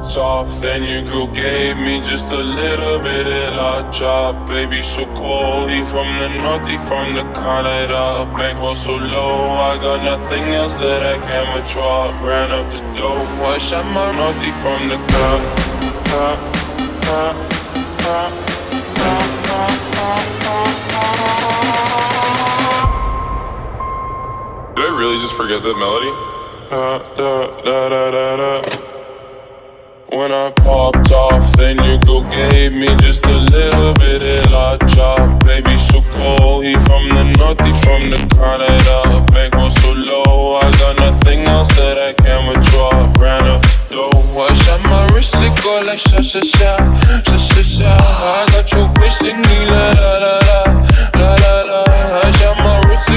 popped off, then your girl gave me just a little bit of la chop. Baby, so cold, he from the north, he from the Canada. Bankroll so low, I got nothing else that I can withdraw. Ran up the dough, I shot my north, he from the Did I really just forget that melody? When I popped off, then your girl gave me just a little bit of la chop. Baby, so cold, he from the north, he from the Canada. Bankroll so low, I got nothing else that I can withdraw. Ran up the dough, I shot my wrist, it go like sha sha sha.